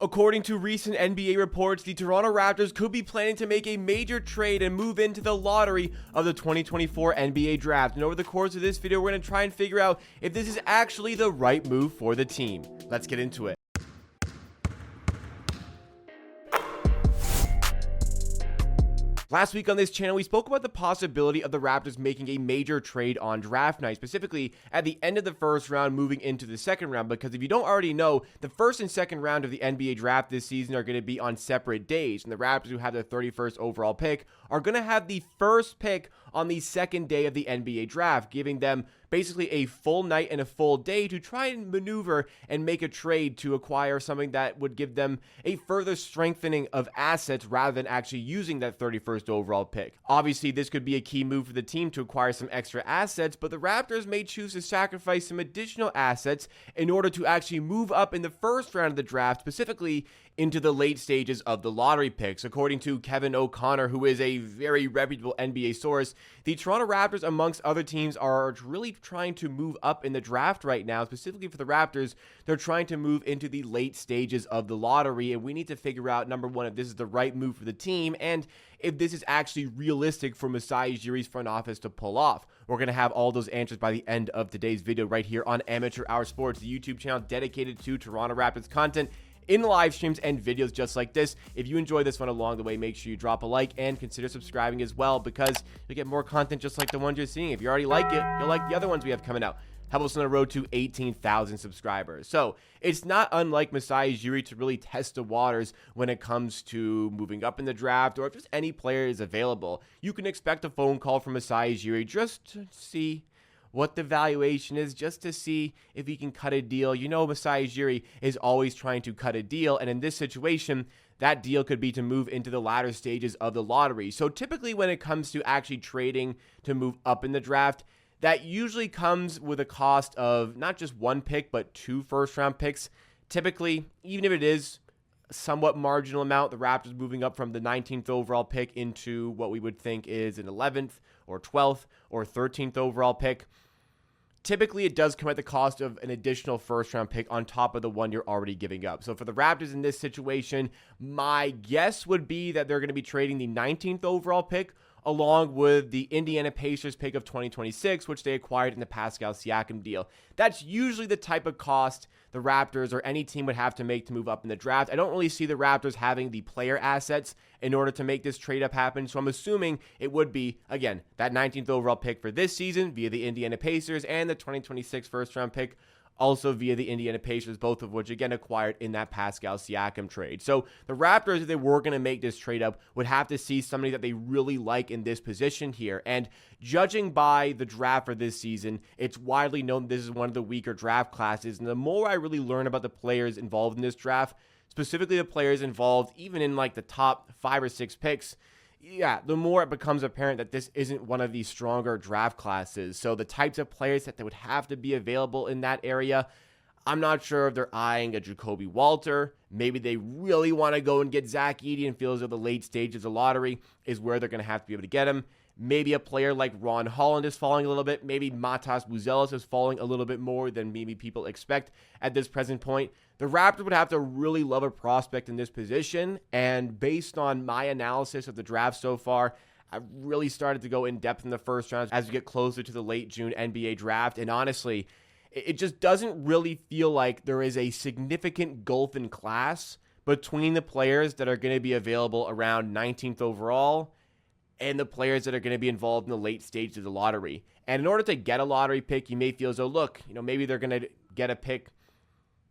According to recent NBA reports, the Toronto Raptors could be planning to make a major trade and move into the lottery of the 2024 NBA draft. And over the course of this video, we're going to try and figure out if this is actually the right move for the team. Let's get into it. Last week on this channel, we spoke about the possibility of the Raptors making a major trade on draft night, specifically at the end of the first round moving into the second round, because if you don't already know, the first and second round of the NBA draft this season are going to be on separate days, and the Raptors, who have their 31st overall pick, are going to have the first pick on the second day of the NBA draft, giving them basically a full night and a full day to try and maneuver and make a trade to acquire something that would give them a further strengthening of assets rather than actually using that 31st overall pick. Obviously, this could be a key move for the team to acquire some extra assets, but the Raptors may choose to sacrifice some additional assets in order to actually move up in the first round of the draft, specifically into the late stages of the lottery picks. According to Kevin O'Connor, who is a very reputable NBA source, the Toronto Raptors, amongst other teams, are really trying to move up in the draft right now. Specifically for the Raptors, they're trying to move into the late stages of the lottery, and we need to figure out, number one, if this is the right move for the team, and if this is actually realistic for Masai Ujiri's front office to pull off. We're going to have all those answers by the end of today's video right here on Amateur Hour Sports, the YouTube channel dedicated to Toronto Raptors content in live streams and videos just like this. If you enjoy this one along the way, make sure you drop a like and consider subscribing as well, because you'll get more content just like the ones you're seeing. If you already like it, you'll like the other ones we have coming out. Help us on the road to 18,000 subscribers. So it's not unlike Masai Ujiri to really test the waters when it comes to moving up in the draft, or if just any player is available. You can expect a phone call from Masai Ujiri just to see what the valuation is, just to see if he can cut a deal. You know, Masai Ujiri is always trying to cut a deal, and in this situation, that deal could be to move into the latter stages of the lottery. So typically when it comes to actually trading to move up in the draft, that usually comes with a cost of not just one pick, but 2 first-round picks. Typically, even if it is a somewhat marginal amount, the Raptors moving up from the 19th overall pick into what we would think is an 11th or 12th or 13th overall pick, typically it does come at the cost of an additional first-round pick on top of the one you're already giving up. So for the Raptors in this situation, my guess would be that they're going to be trading the 19th overall pick along with the Indiana Pacers pick of 2026, which they acquired in the Pascal Siakam deal. That's usually the type of cost the Raptors or any team would have to make to move up in the draft. I don't really see the Raptors having the player assets in order to make this trade-up happen, so I'm assuming it would be, again, that 19th overall pick for this season via the Indiana Pacers and the 2026 first-round pick also via the Indiana Pacers, both of which, again, acquired in that Pascal Siakam trade. So the Raptors, if they were going to make this trade up, would have to see somebody that they really like in this position here. And judging by the draft for this season, it's widely known this is one of the weaker draft classes. And the more I really learn about the players involved in this draft, specifically the players involved even in like the top 5 or 6 picks, the more it becomes apparent that this isn't one of the stronger draft classes. So the types of players that would have to be available in that area, I'm not sure if they're eyeing a Jacoby Walter. Maybe they really want to go and get Zach Edey and feel as though the late stages of lottery is where they're going to have to be able to get him. Maybe a player like Ron Holland is falling a little bit. Maybe Matas Buzelis is falling a little bit more than maybe people expect at this present point. The Raptors would have to really love a prospect in this position, and based on my analysis of the draft so far, I've really started to go in depth in the first round as we get closer to the late June NBA draft, and honestly, it just doesn't really feel like there is a significant gulf in class between the players that are going to be available around 19th overall and the players that are going to be involved in the late stages of the lottery. And in order to get a lottery pick, you may feel as though, look, maybe they're going to get a pick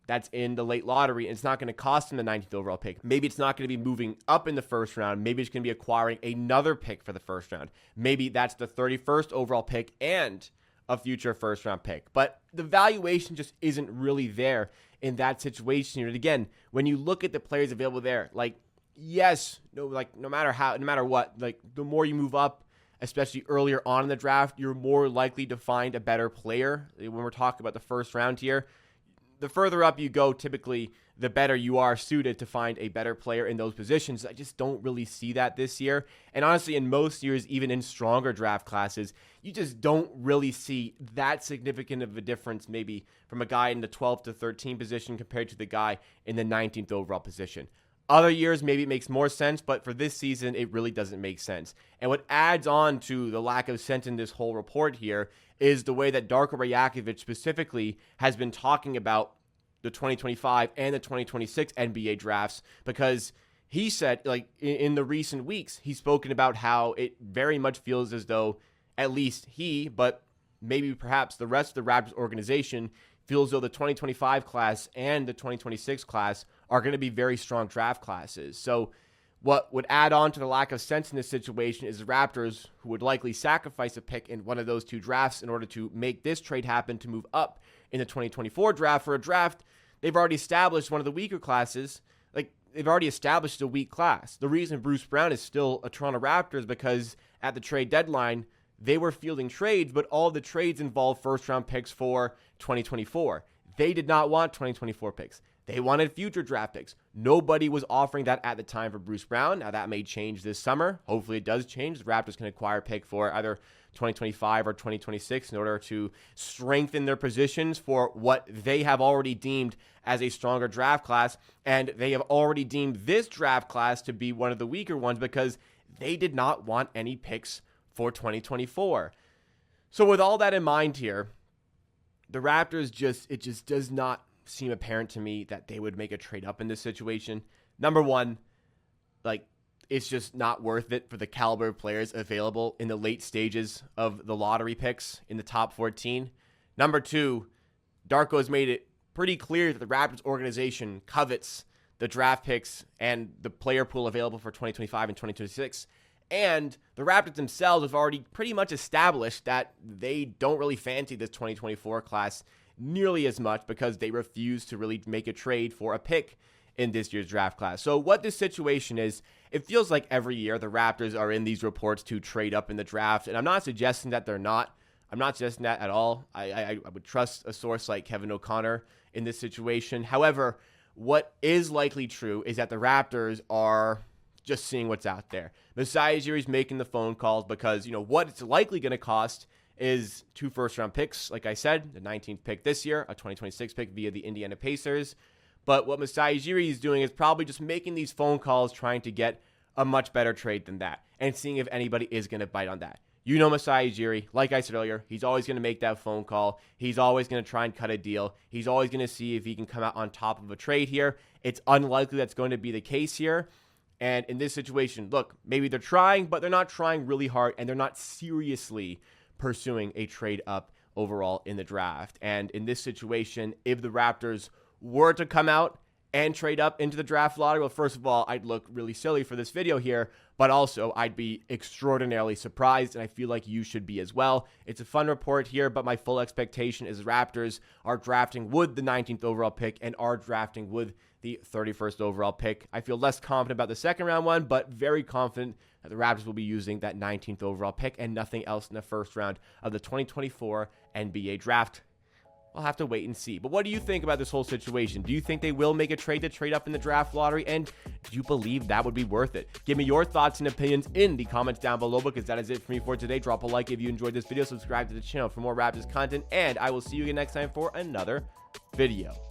that's in the late lottery, and it's not going to cost them the 19th overall pick. Maybe it's not going to be moving up in the first round. Maybe it's going to be acquiring another pick for the first round. Maybe that's the 31st overall pick and a future first round pick. But the valuation just isn't really there in that situation. And again, when you look at the players available there, yes, no matter what, the more you move up, especially earlier on in the draft, you're more likely to find a better player. When we're talking about the first round here, the further up you go, typically, the better you are suited to find a better player in those positions. I just don't really see that this year. And honestly, in most years, even in stronger draft classes, you just don't really see that significant of a difference maybe from a guy in the 12th to 13 position compared to the guy in the 19th overall position. Other years, maybe it makes more sense, but for this season, it really doesn't make sense. And what adds on to the lack of sense in this whole report here is the way that Darko specifically has been talking about the 2025 and the 2026 NBA drafts, because he said, like, in the recent weeks, he's spoken about how it very much feels as though at least he, but maybe perhaps the rest of the Raptors organization, feels as though the 2025 class and the 2026 class are going to be very strong draft classes. So what would add on to the lack of sense in this situation is the Raptors, who would likely sacrifice a pick in one of those two drafts in order to make this trade happen to move up in the 2024 draft. For a draft, they've already established one of the weaker classes. Like, they've already established a weak class. The reason Bruce Brown is still a Toronto Raptor is because at the trade deadline, they were fielding trades, but all the trades involved first-round picks for 2024. They did not want 2024 picks. They wanted future draft picks. Nobody was offering that at the time for Bruce Brown. Now, that may change this summer. Hopefully, it does change. The Raptors can acquire a pick for either 2025 or 2026 in order to strengthen their positions for what they have already deemed as a stronger draft class. And they have already deemed this draft class to be one of the weaker ones because they did not want any picks for 2024. So with all that in mind here, the Raptors it just does not seem apparent to me that they would make a trade up in this situation. Number one, like, it's just not worth it for the caliber of players available in the late stages of the lottery picks in the top 14. Number two, Darko has made it pretty clear that the Raptors organization covets the draft picks and the player pool available for 2025 and 2026. And the Raptors themselves have already pretty much established that they don't really fancy this 2024 class nearly as much because they refuse to really make a trade for a pick in this year's draft class. So what this situation is, it feels like every year the Raptors are in these reports to trade up in the draft, and I'm not suggesting that they're not. I'm not suggesting that at all. I would trust a source like Kevin O'Connor in this situation. However, what is likely true is that the Raptors are just seeing what's out there. Masai Ujiri is making the phone calls because, you know, what it's likely going to cost is 2 first-round picks, like I said, the 19th pick this year, a 2026 pick via the Indiana Pacers. But what Masai Ujiri is doing is probably just making these phone calls, trying to get a much better trade than that, and seeing if anybody is going to bite on that. You know Masai Ujiri, like I said earlier, he's always going to make that phone call. He's always going to try and cut a deal. He's always going to see if he can come out on top of a trade here. It's unlikely that's going to be the case here. And in this situation, look, maybe they're trying, but they're not trying really hard, and they're not seriously pursuing a trade up overall in the draft. And in this situation, if the Raptors were to come out and trade up into the draft lottery, well, first of all, I'd look really silly for this video here, but also I'd be extraordinarily surprised, and I feel like you should be as well. It's a fun report here, but my full expectation is the Raptors are drafting with the 19th overall pick and are drafting with the 31st overall pick. I feel less confident about the second round one, but very confident that the Raptors will be using that 19th overall pick and nothing else in the first round of the 2024 NBA draft. I'll have to wait and see. But what do you think about this whole situation? Do you think they will make a trade to trade up in the draft lottery? And do you believe that would be worth it? Give me your thoughts and opinions in the comments down below, because that is it for me for today. Drop a like if you enjoyed this video. Subscribe to the channel for more Raptors content. And I will see you again next time for another video.